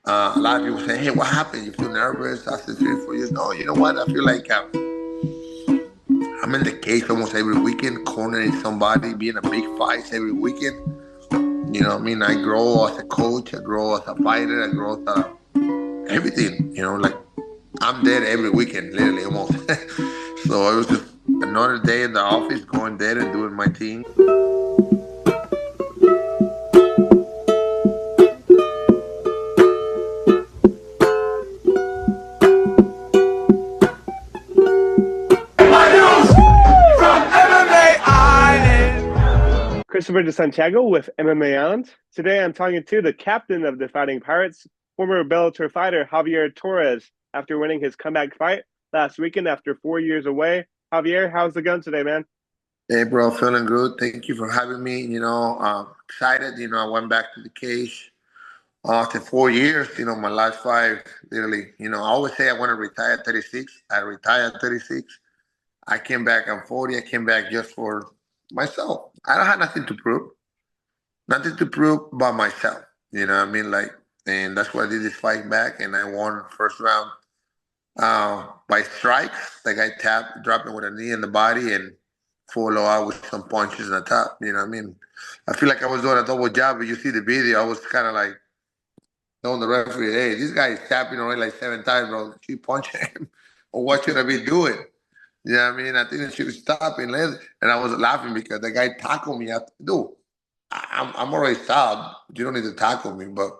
A lot of people say, "Hey, what happened? You feel nervous after 3 or 4 years?" No, you know what? I feel like I'm in the cage almost every weekend, cornering somebody, being a big fight every weekend. You know what I mean? I grow as a coach, I grow as a fighter, I grow as everything. Like I'm there every weekend, literally almost. So it was just another day in the office, going there and doing my thing. From MMA Island. Christopher de Santiago with MMA Island. Today I'm talking to the captain of the Fighting Pirates, former Bellator fighter Javier Torres, after winning his comeback fight last weekend after 4 years away. Javier, how's the gun today, man? Hey, bro, feeling good. Thank you for having me. Excited. I went back to the cage after 4 years. My last five, literally. I always say I want to retire at 36. I retired at 36. I came back. I'm 40. I came back just for myself. I don't have nothing to prove. Nothing to prove but myself. You know what I mean? And that's why I did this fight back, and I won first round by strikes. The guy tapped, dropped me with a knee in the body, and follow out with some punches in the top. You know what I mean? I feel like I was doing a double job, but you see the video, I was kind of like telling the referee, "Hey, this guy is tapping already like 7 times, bro. Keep punching him, or what should I be doing?" You know what I mean? I think it should stop and I was laughing because the guy tackled me. Dude, I'm already stopped. You don't need to tackle me, but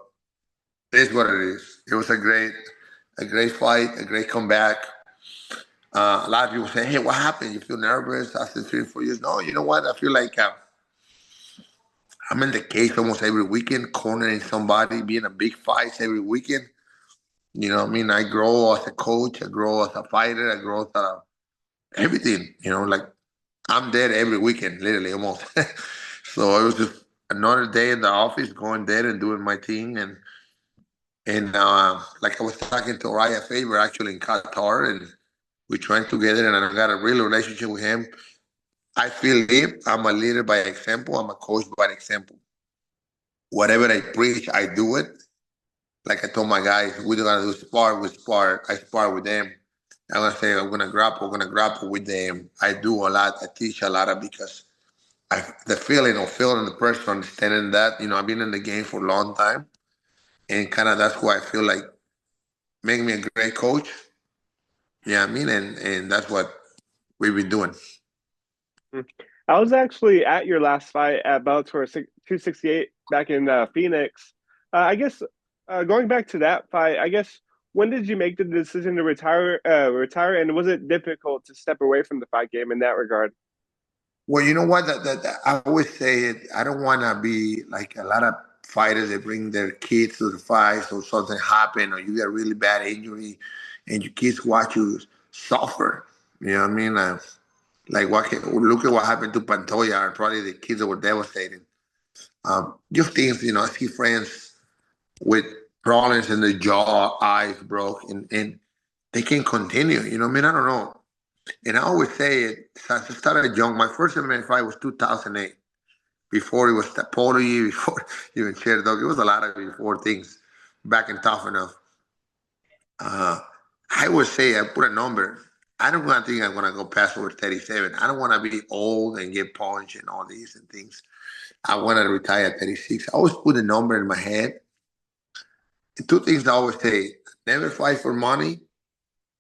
it is what it is. It was a great fight, a great comeback. A lot of people say, "Hey, what happened? You feel nervous after 3 or 4 years?" No, you know what? I feel like I'm in the cage almost every weekend, cornering somebody, being a big fight every weekend. You know what I mean? I grow as a coach, I grow as a fighter, I grow as everything. Like I'm there every weekend, literally almost. So it was just another day in the office, going there and doing my thing. And like I was talking to Raya Faber actually in Qatar, and we trained together, and I got a real relationship with him. I feel I'm a leader by example. I'm a coach by example. Whatever I preach, I do it. Like I told my guys, we're gonna do spar with spar. I spar with them. I'm gonna say I'm gonna grapple with them. I do a lot. I teach a lot of because the feeling of feeling the pressure, understanding that. I've been in the game for a long time, and kind of that's why I feel like make me a great coach. Yeah, I mean, and that's what we've been doing. Hmm. I was actually at your last fight at Bellator 268 back in Phoenix. I guess going back to that fight, I guess when did you make the decision to retire, and was it difficult to step away from the fight game in that regard? Well, you know what? I always say it. I don't want to be like a lot of fighters that bring their kids to the fight, so something happen, or you get a really bad injury, and your kids watch you suffer. You know what I mean? Like look at what happened to Pantoya, and probably the kids that were devastated. Just things, I see friends with problems in the jaw, eyes broke, and they can continue. You know what I mean? I don't know. And I always say it, since I started young, my first MMA fight was 2008. Before it was Tapoli, before even Chair Dog. It was a lot of before things back in Tough Enough. Uh, I would say I put a number. I don't want to think I'm going to go past over 37. I don't want to be old and get punched and all these and things. I want to retire at 36. I always put a number in my head. And two things I always say, never fight for money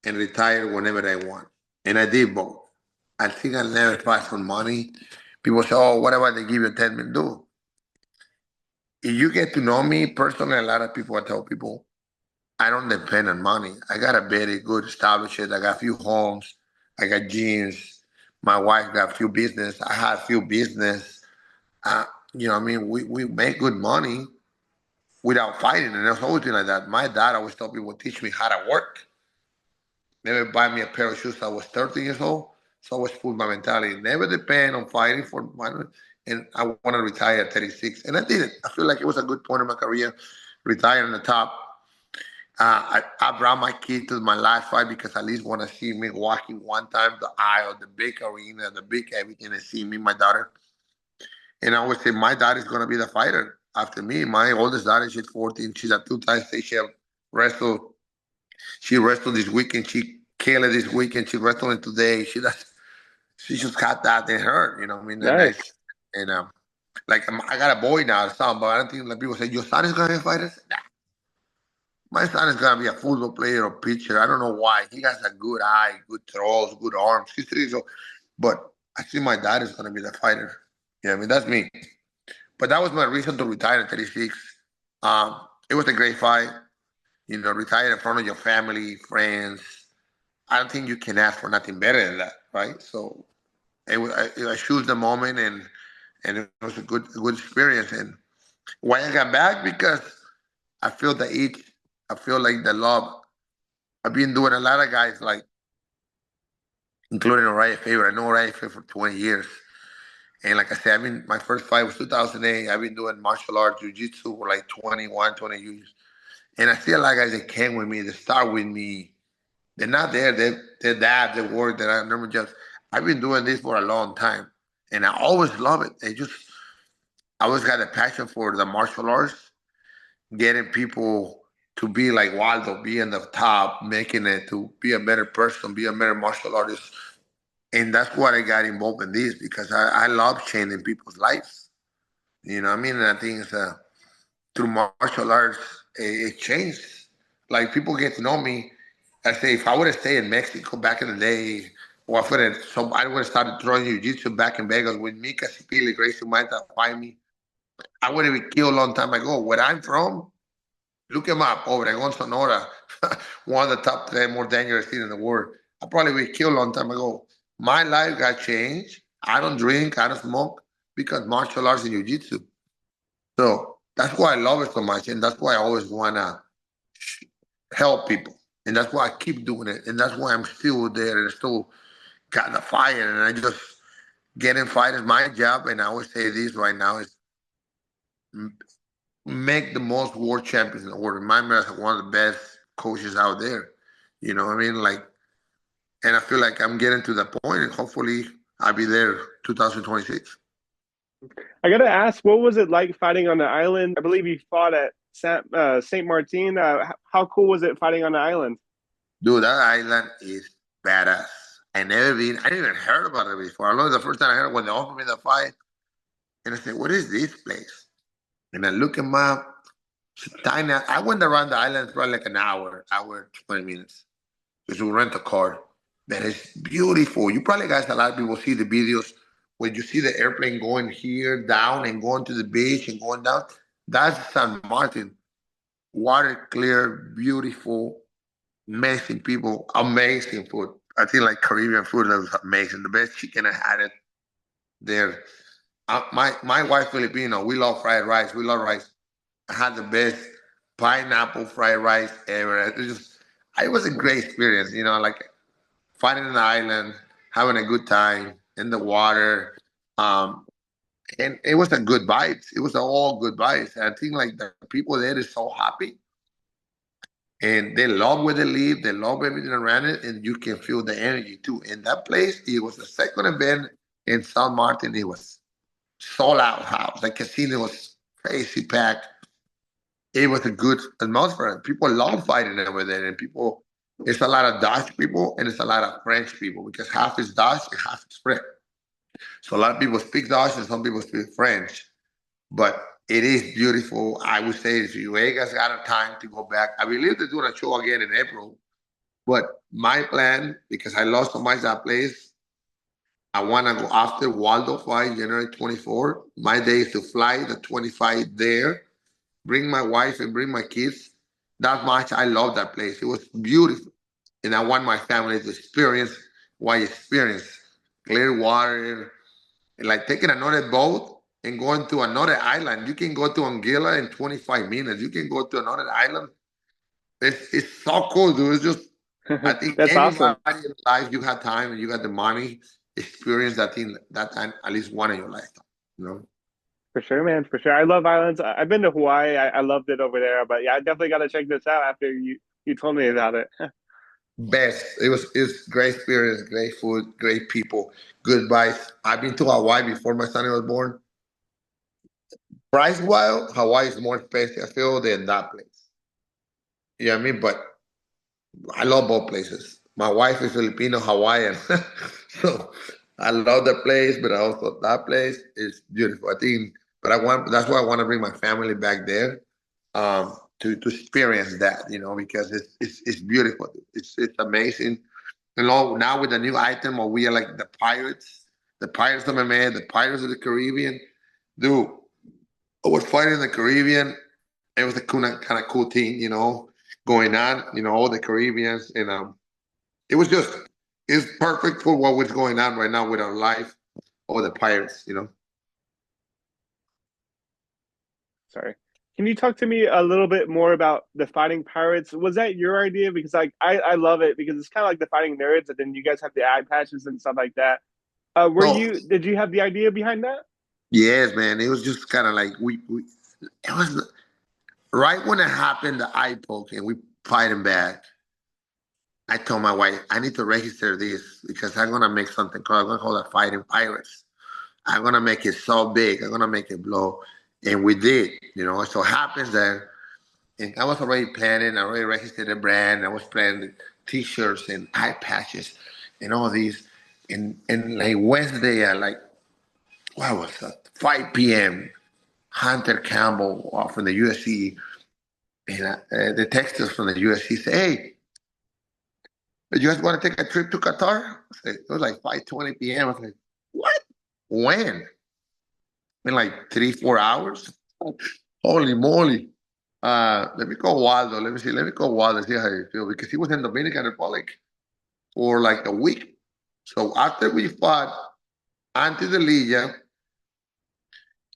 and retire whenever I want. And I did both. I think I'll never fight for money. People say, "Oh, what about they give you 10 million?" Do if you get to know me personally, a lot of people, I tell people, I don't depend on money. I got a very good established. I got a few homes. I got gyms. My wife got a few business. I had a few business. Uh, I mean, we make good money without fighting. And there's always been like that. My dad always told people, teach me how to work. Never buy me a pair of shoes till I was 30 years old. So I always put my mentality, never depend on fighting for money. And I want to retire at 36. And I did it. I feel like it was a good point in my career, retire on the top. I brought my kid to my last fight because at least want to see me walking one time the aisle, the big arena, the big everything, and see me, my daughter. And I always say, my daughter is going to be the fighter. after me. My oldest daughter, she's 14. She's a two-time state champ. Wrestled. She wrestled this weekend. She killed it this weekend. She wrestling today. She does. She just got that in her. You know what I mean? And Nice. like I got a boy now, son, but I don't think like people say your son is gonna be a fighter. Nah. My son is gonna be a football player or pitcher. I don't know why. He has a good eye, good throws, good arms. He's 3 so, but I see my dad is gonna be the fighter. Yeah, I mean that's me. But that was my reason to retire at 36. It was a great fight. You know, retire in front of your family, friends. I don't think you can ask for nothing better than that, right? So I choose the moment, and it was a good experience. And why I got back because I feel the itch. I feel like the love. I've been doing a lot of guys like, including Orion Favorite. I know Orion Favorite for 20 years. And like I said, my first fight was 2008. I've been doing martial arts, jiu-jitsu for like 21, 20 years. And I see a lot of guys that came with me, that start with me. They're not there. They're that, they work, that I remember just, I've been doing this for a long time. And I always love it. I always got a passion for the martial arts, getting people to be like Waldo, be in the top, making it to be a better person, be a better martial artist. And that's what I got involved in this because I love changing people's lives. You know what I mean? And I think it's through martial arts, it changed. Like people get to know me. I say if I would have stayed in Mexico back in the day, or I would have started throwing jiu-jitsu back in Vegas with Mika Sipili, Gracie might have find me. I would have been killed a long time ago. Where I'm from, look him up, Obregón, Sonora, one of the top 10 more dangerous cities in the world. I probably would killed a long time ago. My life got changed. I don't drink, I don't smoke because martial arts and jiu-jitsu. So that's why I love it so much, and that's why I always wanna help people, and that's why I keep doing it, and that's why I'm still there and still got the fire, and I just getting fight is my job, and I always say this right now is make the most world champions in the world. Remind me as one of the best coaches out there. You know what I mean? Like, and I feel like I'm getting to the point, and hopefully I'll be there 2026. I gotta ask, what was it like fighting on the island? I believe you fought at Saint Martin. How cool was it fighting on the island? Dude, that island is badass. I didn't even heard about it before. I know the first time I heard it when they offered me the fight, and I said, "What is this place?" And I look him up. It's tiny. I went around the island for like an hour, 20 minutes. Because we rent a car. That is beautiful. You probably guys, a lot of people see the videos when you see the airplane going here, down, and going to the beach and going down. That's San Martin. Water clear, beautiful, amazing people, amazing food. I think like Caribbean food that was amazing. The best chicken I had it there. My wife Filipino. We love fried rice. We love rice. I had the best pineapple fried rice ever. It was a great experience. You know, like finding an island, having a good time in the water. Um, and it was a good vibes. It was all good vibes. And I think like the people there is so happy and they love where they live. They love everything around it, and you can feel the energy too. In that place, it was the second event in San Martin. It was sold out house. The casino was crazy packed. It was a good atmosphere. People love fighting over there, and people. It's a lot of Dutch people and it's a lot of French people because half is Dutch and half is French. So a lot of people speak Dutch and some people speak French. But it is beautiful. I would say if you guys got a time to go back, I believe they're doing a show again in April. But my plan, because I lost so much that place, I want to go after Waldo fight, January 24. My day is to fly the 25 there, bring my wife and bring my kids. That much I love that place. It was beautiful. And I want my family to experience what I experienced. Clear water, and like taking another boat and going to another island. You can go to Anguilla in 25 minutes. You can go to another island. It's so cool, dude. It's just, I think That's anybody awesome. in life, you have time and you got the money, experience that thing that time at least one in your lifetime. You know? For sure, man. For sure. I love islands. I've been to Hawaii. I loved it over there. But yeah, I definitely got to check this out after you told me about it. Best. It's great experience, great food, great people, good vibes. I've been to Hawaii before my son was born. Price-wise, Hawaii is more expensive, I feel, than that place. You know what I mean? But I love both places. My wife is Filipino Hawaiian, so I love the place, but also that place is beautiful. I think, but that's why I want to bring my family back there, to experience that, because it's beautiful. It's amazing. Now with the new item, where we are like the Pirates of MMA, the Pirates of the Caribbean, dude. I was fighting in the Caribbean. It was a kind of cool thing, going on, all the Caribbeans, and it was just it's perfect for what was going on right now with our life or the Pirates. Sorry. Can you talk to me a little bit more about the Fighting Pirates? Was that your idea? Because I love it because it's kind of like the Fighting Nerds, and then you guys have the eye patches and stuff like that. So Did you have the idea behind that? yes, man, it was just kind of like we it was right when it happened, the eye poke, and we fighting back. I told my wife, I need to register this because I'm gonna make something called, I'm gonna call it Fighting Pirates. I'm gonna make it so big. I'm gonna make it blow, and we did. It so happens that, and I was already planning. I already registered the brand. I was planning T-shirts and eye patches and all these. And like Wednesday at like what was that? 5 p.m. Hunter Campbell from the UFC, and the texters from the UFC say, "Hey, you guys want to take a trip to Qatar?" It was like 5:20 p.m. I was like, "What? When?" In like 3-4 hours? Holy moly! Let me call Waldo. Let me see. Let me call Waldo and see how he feel because he was in Dominican Republic for like a week. So after we fought Ante Delija,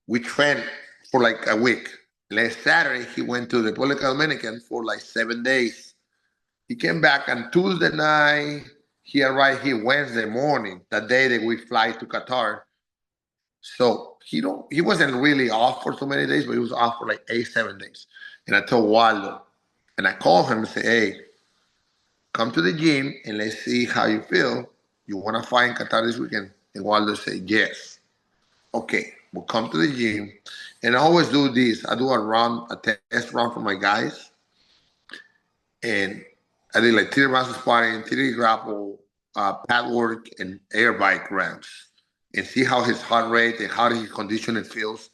we trained for like a week. Last Saturday, he went to the Republic Dominican for like 7 days. He came back on Tuesday night. He arrived here Wednesday morning, the day that we fly to Qatar. So he wasn't really off for so many days, but he was off for like 8, 7 days. And I told Waldo, and I called him and said, "Hey, come to the gym and let's see how you feel. You want to fight in Qatar this weekend?" And Waldo said, "Yes." Okay, we'll come to the gym. And I always do this. I do a test run for my guys. And I did like 3 rounds of sparring, 3 grapple, pad work, and air bike rounds. And see how his heart rate and how his conditioning feels.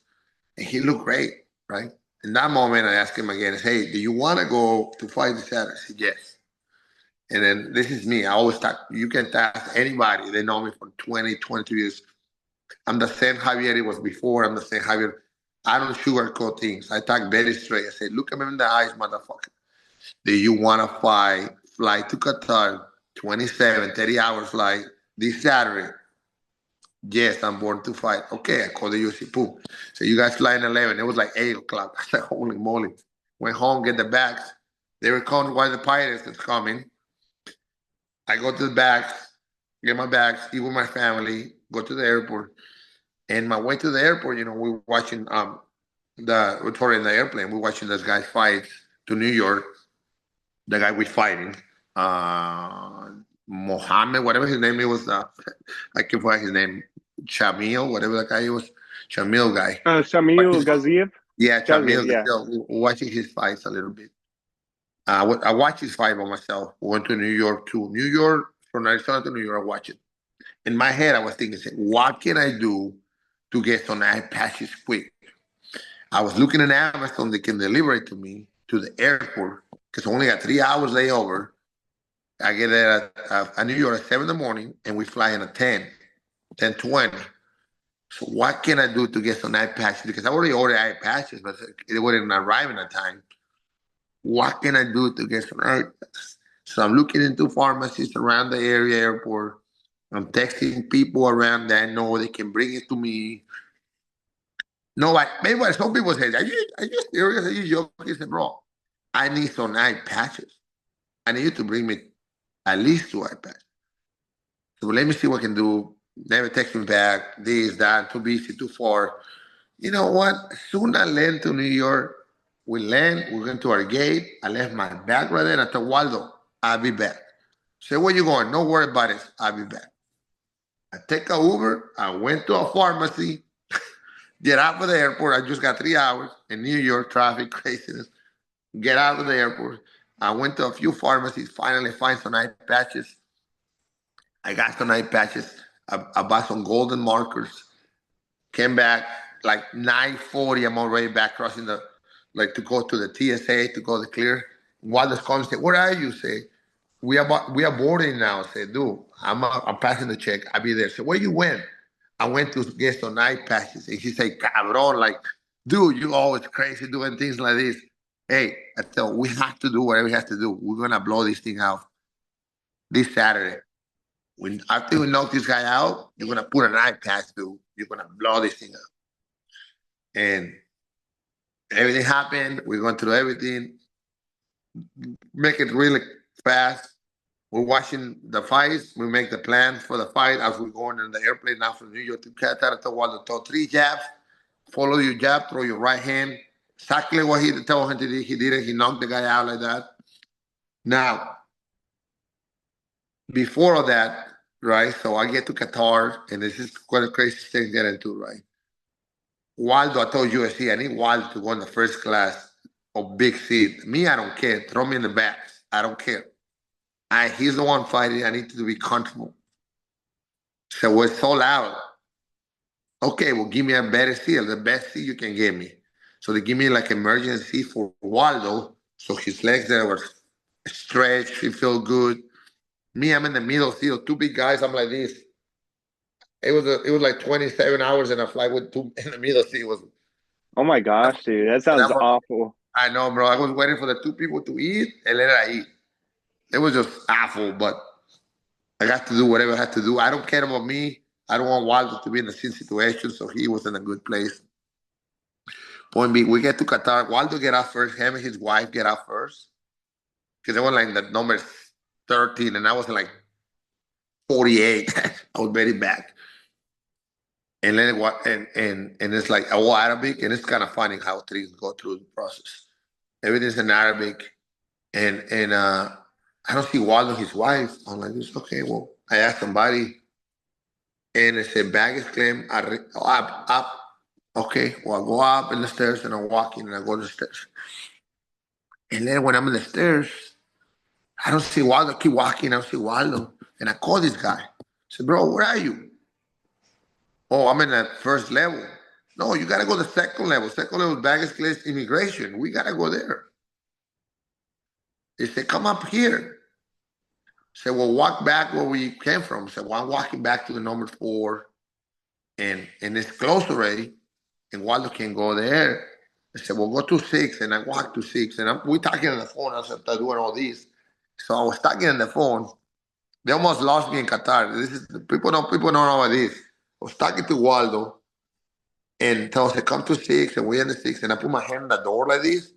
And he looked great, right? In that moment, I asked him again, "Hey, do you want to go to fight this Saturday?" He said, "Yes." And then this is me. I always talk, you can ask anybody. They know me for 20, 22 years. I'm the same Javier it was before. I'm the same Javier. I don't sugarcoat things. I talk very straight. I say, "Look at me in the eyes, motherfucker. Do you want to fly to Qatar, 27, 30 hours flight this Saturday?" "Yes, I'm born to fight." "Okay," I called the UFC pool. So you guys fly in 11. It was like 8 o'clock. I said, "Holy moly." Went home, get the bags. They were calling why the Pirates is coming. I go to the bags, get my bags, eat with my family, go to the airport. And my way to the airport, we're watching we're touring the airplane. We're watching this guy fight to New York. The guy we're fighting, Mohammed, whatever his name was, I can find his name, Shamil, whatever that guy was, Shamil guy. Shamil Gaziev? Yeah, Gaziev, Shamil. yeah. Watching his fights a little bit. I watched his fight by myself. Went to New York, from Arizona to New York. I watched it. In my head, I was thinking, what can I do to get some eye patches quick? I was looking at Amazon. They can deliver it to me to the airport because I only got 3 hours layover. I get there at New York at 7 in the morning, and we fly in at 10:20. So what can I do to get some eye patches? Because I already ordered eye patches, but it wouldn't arrive in a time. What can I do to get some eye patches? So I'm looking into pharmacies around the area airport. I'm texting people around that I know they can bring it to me. No, maybe what some people say, are you serious? Are you joking? I said, "Bro, I need some eye patches. I need you to bring me at least 2 iPads. So let me see what I can do." Never text me back. This, that, too busy, too far. You know what? Soon I land to New York. We land, we went to our gate. I left my bag right there. I told Waldo, "I'll be back." Say, "Where you going?" "Don't worry about it. I'll be back." I take a Uber. I went to a pharmacy. Get out of the airport. I just got 3 hours in New York, traffic, craziness. Get out of the airport. I went to a few pharmacies, finally find some eye patches. I got some eye patches. I bought some golden markers. Came back like 9:40. I'm already back crossing to go to the TSA, to go to clear. Waldo's calling and say, where are you? Say, we are boarding now. Say, dude, I'm passing the check. I'll be there. So where you went? I went to get some eye patches. And he said, cabron, like, dude, you always crazy doing things like this. Hey, I thought we have to do whatever we have to do. We're gonna blow this thing out this Saturday. After we knock this guy out, you're gonna put an eye patch, dude. You're gonna blow this thing out. And everything happened. We're going through everything. Make it really fast. We're watching the fights. We make the plan for the fight as we're going in the airplane now from New York to Qatar. I told Waldo, throw 3 jabs, follow your jab, throw your right hand. Exactly what he told him to do. He did it. He knocked the guy out like that. Now, before all that, right? So I get to Qatar, and this is quite a crazy thing to get into, right? Waldo, I told UFC, I need Waldo to go in the first class of big seat. Me, I don't care. Throw me in the back. I don't care. He's the one fighting. I need to be comfortable. So we're so loud. Okay, well, give me a better seat, the best seat you can give me. So they give me like emergency for Waldo. So his legs there were stretched. He felt good. Me, I'm in the middle seat. 2 big guys. I'm like this. It was like 27 hours in a flight with 2 in the middle seat. It was. Oh my gosh, dude, that sounds awful. I know, bro. I was waiting for the 2 people to eat and let I eat. It was just awful, but I got to do whatever I had to do. I don't care about me. I don't want Waldo to be in the same situation, so he was in a good place. Point B, we get to Qatar. Waldo get out first. Him and his wife get out first. Because they were like the number 13, and I was like 48. I was very back. And then and it's like all Arabic, and it's kind of funny how things go through the process. Everything's in Arabic, and I don't see Waldo and his wife. I'm like, okay, well, I asked somebody, and it said baggage claim up. Okay, well, I go up in the stairs, and I'm walking, and I go to the stairs. And then when I'm in the stairs, I don't see Waldo. I keep walking, I don't see Waldo, and I call this guy. I said, bro, where are you? Oh, I'm in the first level. No, you got to go to the second level. Second level is baggage claim immigration. We got to go there. They said, come up here. I said, well, walk back where we came from. I said, well, I'm walking back to the number 4, and it's closed already, and Waldo can go there. I said, well, go to 6, and I walked to 6, and we're talking on the phone. I said, I'm doing all this. So I was talking on the phone. They almost lost me in Qatar. People don't know about this. I was talking to Waldo, and so I said, come to 6, and we're in the 6, and I put my hand on the door like this,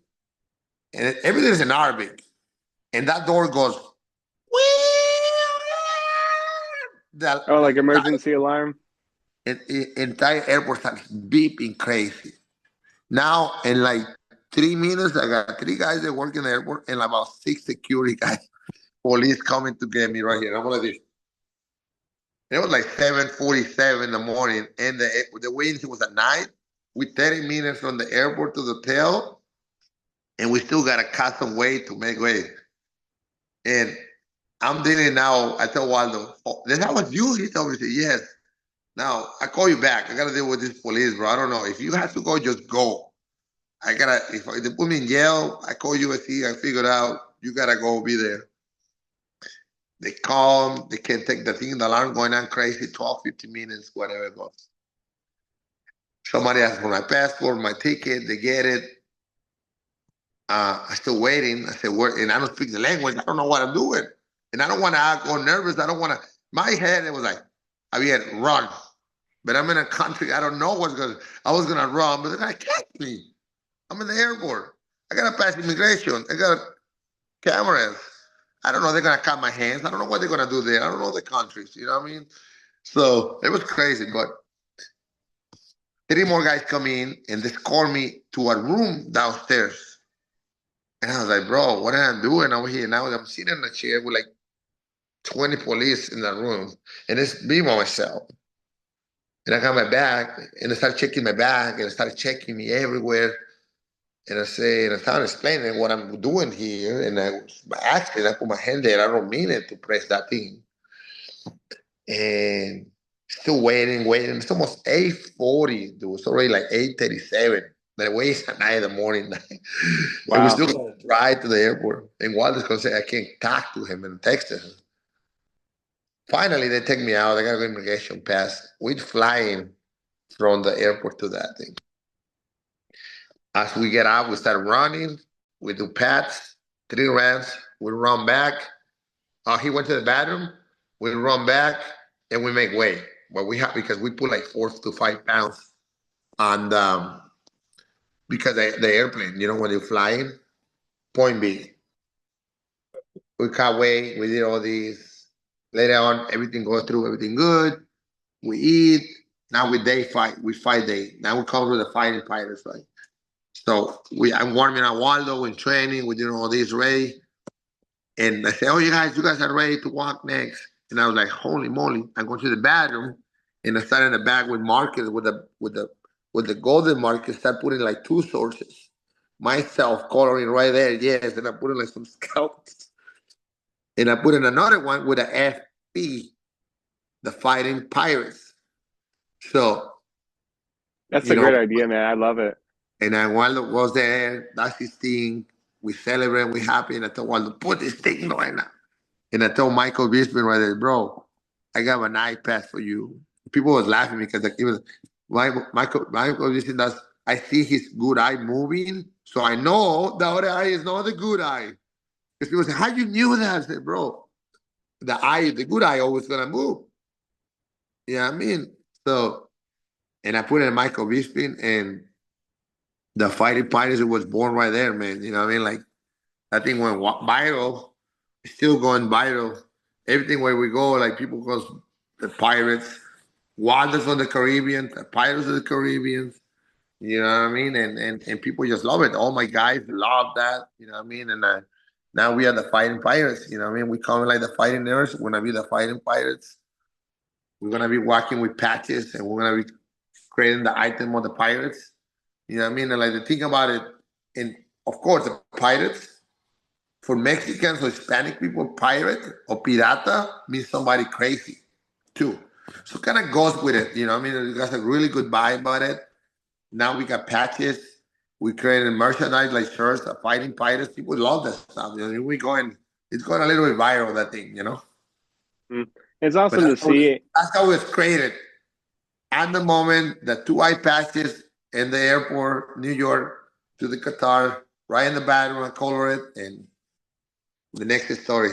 and everything's in Arabic. And that door goes, like emergency alarm? Entire airport starts beeping crazy. Now, in like 3 minutes, I got 3 guys that work in the airport and about 6 security guys, police coming to get me right here. I'm like this. It was like 7:47 in the morning, and the waiting was at night. We 30 minutes from the airport to the hotel, and we still got to cut some weight to make way. And I'm dealing now. I tell Waldo, oh, that was you? He told me, yes. Now, I call you back. I got to deal with this police, bro. I don't know. If you have to go, just go. If they put me in jail, I call UFC. I figure out, you got to go be there. They call, they can't take the thing, the alarm going on crazy, 12, 15 minutes, whatever it goes. Somebody asks for my passport, my ticket, they get it. I'm still waiting. I said, where? And I don't speak the language. I don't know what I'm doing. And I don't want to act all nervous. I don't want to. My head, it was like, I mean, run. But I'm in a country, I don't know what's going to. I was going to run, but they're going to catch me. I'm in the airport. I got to pass immigration. I got cameras. I don't know. They're going to cut my hands. I don't know what they're going to do there. I don't know the countries. You know what I mean? So it was crazy. But 3 more guys come in, and they call me to a room downstairs. And I was like, bro, what am I doing over here? Now I'm sitting in a chair with like 20 police in the room, and it's me by myself. And I got my bag, and I started checking my bag, and I started checking me everywhere. And I started explaining what I'm doing here. And by accident, I put my hand there. I don't mean it to press that thing. And still waiting. It's almost 8:40, dude. It's already like 8:37. The way it's at 9 in the morning. And we Wow. still going to drive to the airport. And Waldo's going to say, I can't talk to him and text him. Finally, they take me out. I got an immigration pass. We're flying from the airport to that thing. As we get out, we start running. We do pats, 3 rounds. We run back. He went to the bathroom. We run back, and we make weight. But we have because we put like 4 to 5 pounds on because the airplane. When you're flying. Point B. We cut weight. We did all these. Later on, everything goes through. Everything good. We eat. Now we day fight. We fight day. Now we come to the fighting Pirates fight. So I'm warming up Waldo in training. We did all this ready. And I said, oh, you guys are ready to walk next. And I was like, holy moly. I'm going to the bathroom. And I started in the back with markers, with the golden markers, start putting like 2 sources. Myself coloring right there, yes. And I put in like some scalps. And I put in another one with a FP, the Fighting Pirates. So. That's a great idea, man. I love it. And then Waldo was there. That's his thing. We celebrate. We happy. And I told Waldo, put this thing right now. And I told Michael Bisping right there, bro, I got an eyepatch for you. People was laughing because like, even Michael Bisping does. I see his good eye moving, so I know the other eye is not the good eye. Because people say, how you knew that? I said, bro, the good eye always gonna move. Yeah, I mean, so, and I put in Michael Bisping and. The Fighting Pirates was born right there, man. You know what I mean? Like, that thing went viral. It's still going viral. Everything where we go, like, people go, the Pirates, Wonders on the Caribbean, the Pirates of the Caribbean. You know what I mean? And people just love it. All my guys love that. You know what I mean? And now we are the Fighting Pirates. You know what I mean? We call it like the Fighting Nerds. We're going to be the Fighting Pirates. We're going to be working with patches, and we're going to be creating the item of the Pirates. You know what I mean? And like the thing about it, and of course, the pirates, for Mexicans or Hispanic people, pirate or pirata means somebody crazy too. So it kind of goes with it. You know what I mean? It got a really good vibe about it. Now we got patches. We created merchandise like shirts, the Fighting Pirates. People love that stuff. You know, it's going a little bit viral, that thing, you know? It's awesome to see. That's how it's created. At the moment, the 2 eye patches in the airport, New York, to the Qatar, right in the bathroom, I color it, and the next story.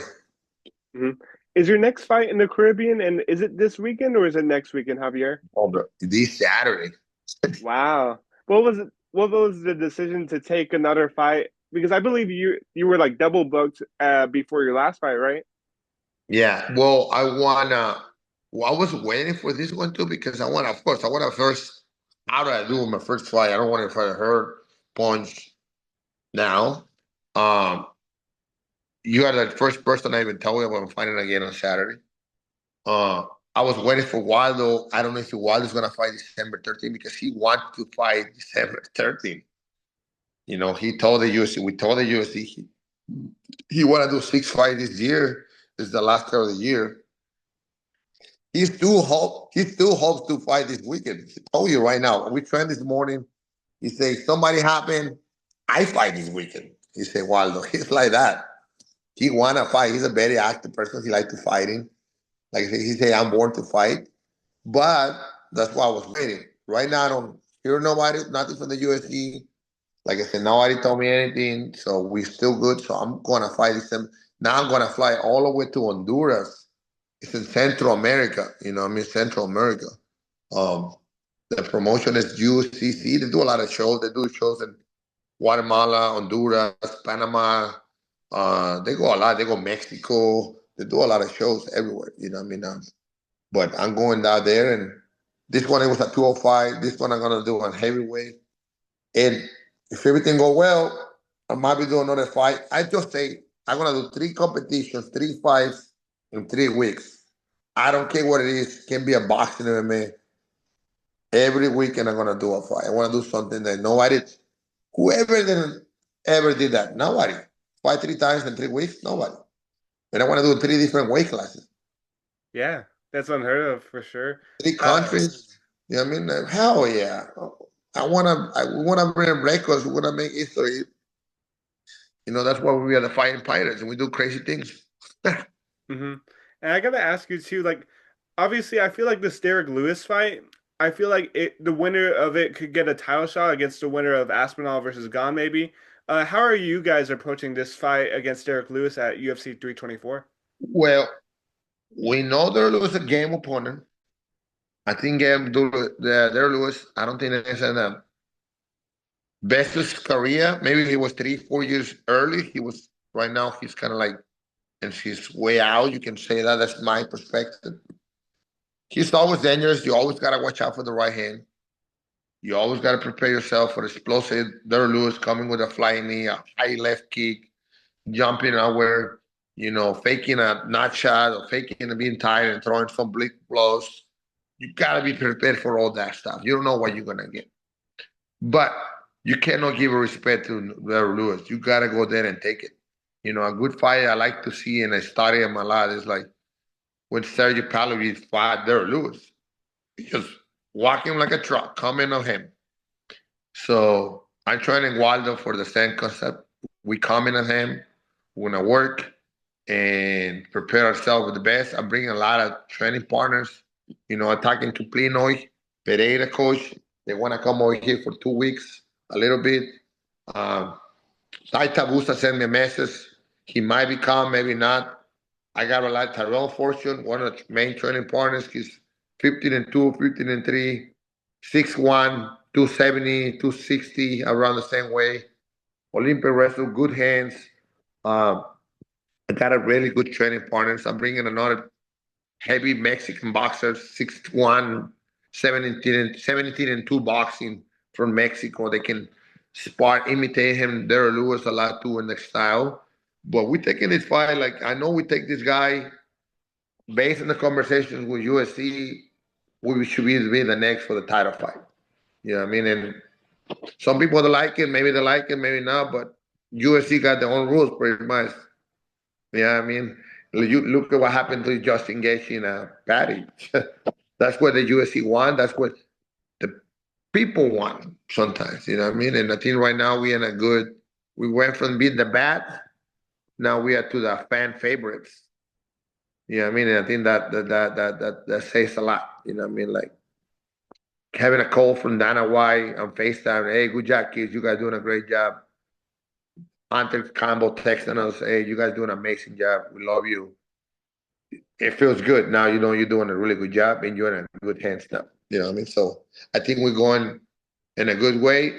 Mm-hmm. Is your next fight in the Caribbean, and is it this weekend or is it next weekend, Javier? Oh, bro, this Saturday. Wow. What was the decision to take another fight? Because I believe you were like double booked before your last fight, right? Yeah. Well, I was waiting for this one too because I want to first. How do I do my first fight? I don't want to try to hurt, punch now. You are the first person I even told you about I'm fighting again on Saturday. I was waiting for Waldo. I don't know if Waldo's gonna fight December 13th because he wants to fight December 13th. You know, he told the UFC. We told the UFC he want to do 6 fights this year. This is the last year of the year. He still hopes to fight this weekend. I told you right now. We trained this morning. He say somebody happened. I fight this weekend. He said Waldo. He's like that. He wanna fight. He's a very active person. He like to fighting. Like I said, he say I'm born to fight. But that's why I was waiting. Right now I don't hear nothing from the UFC. Like I said, nobody told me anything. So we still good. So I'm gonna fight December. Now I'm gonna fly all the way to Honduras. It's in Central America, you know what I mean? Central America. The promotion is UCC. They do a lot of shows. They do shows in Guatemala, Honduras, Panama. They go a lot. They go Mexico. They do a lot of shows everywhere, you know what I mean? But I'm going down there, and this one, it was a 205. This one I'm going to do on heavyweight. And if everything go well, I might be doing another fight. I just say I'm going to do 3 competitions, 3 fights in 3 weeks. I don't care what it is. It can be a boxing MMA. Every weekend I'm gonna do a fight. I want to do something that ever did that. Nobody. Fight 3 times in 3 weeks. Nobody. And I want to do 3 different weight classes, Yeah, that's unheard of for sure. 3 countries. You know what I mean? Hell yeah. We wanna bring records. We wanna make history. That's why we are the fighting pirates, and we do crazy things. hmm And I gotta ask you too, like, obviously, I feel like this Derrick Lewis fight, I feel like the winner of it could get a title shot against the winner of Aspinall versus Gane, maybe. How are you guys approaching this fight against Derrick Lewis at UFC 324? Well, we know there was a game opponent. I think Derrick Lewis, I don't think there's a best of his career. Maybe he was 3, 4 years early. Right now, he's kind of like, and he's way out. You can say that. That's my perspective. He's always dangerous. You always got to watch out for the right hand. You always got to prepare yourself for explosive. Derrick Lewis coming with a flying knee, a high left kick, jumping outward, faking a not shot or faking being tired and throwing some big blows. You got to be prepared for all that stuff. You don't know what you're going to get. But you cannot give respect to Derrick Lewis. You got to go there and take it. A good fight I like to see, and I study him a lot, is like when Sergio Pavlovich fought Derrick Lewis. He just walking like a truck, coming on him. So I'm training Waldo for the same concept. We coming on him. We're going to work and prepare ourselves with the best. I'm bringing a lot of training partners. I'm talking to Plinoy, Pereira coach. They want to come over here for 2 weeks, a little bit. Taita Busta sent me a message. He might be come, maybe not. I got a lot. Tyrell Fortune, one of the main training partners. He's 15-2, 15-3, 6'1", 270, 260, around the same way. Olympic wrestler, good hands. I got a really good training partners. I'm bringing another heavy Mexican boxer, 6'1", 17-2 boxing from Mexico. They can spar, imitate him. Derrick Lewis a lot too in the style. But we're taking this fight, like, I know we take this guy based on the conversations with USC, we should be the next for the title fight. You know what I mean? And some people don't like it, maybe they like it, maybe not, but USC got their own rules pretty much. You know what I mean? You look at what happened to Justin Gaethje and Patty. That's what the USC won. That's what the people want sometimes. You know what I mean? And I think right now we went from being the bad, now we are to the fan favorites. You know what I mean? And I think that says a lot. You know what I mean? Like having a call from Dana White on FaceTime. Hey, good job, kids. You guys doing a great job. Hunter Campbell texting us, hey, you guys doing an amazing job. We love you. It feels good. Now you're doing a really good job and you're in a good hands now. You know what I mean? So I think we're going in a good way.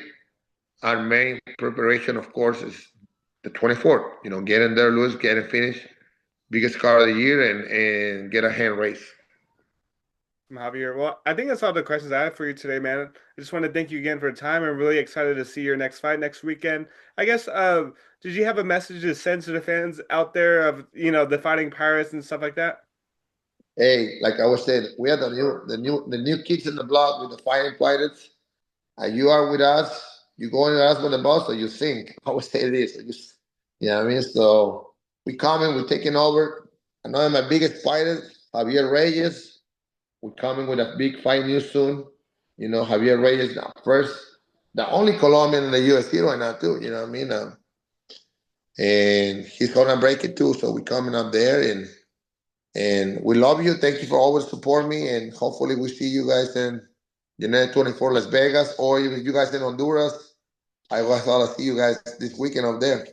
Our main preparation, of course, is the 24th. Get in there, Lewis, get it finished. Biggest car of the year and get a hand race. Javier, well, I think that's all the questions I have for you today, man. I just want to thank you again for the time. I'm really excited to see your next fight next weekend. I guess, did you have a message to send to the fans out there of, the Fighting Pirates and stuff like that? Hey, like I was saying, we are the new kids in the block with the Fighting Pirates. You are with us. You going with us with the bus, or you sink. I always say this. You know what I mean? So we coming, we taking over. I know my biggest fighter, Javier Reyes. We're coming with a big fight news soon. Javier Reyes now first, the only Colombian in the UFC right now too. You know what I mean? And he's gonna break it too. So we're coming up there, and we love you. Thank you for always supporting me, and hopefully we see you guys in United 24 Las Vegas, or if you guys in Honduras. I was all see you guys this weekend up there.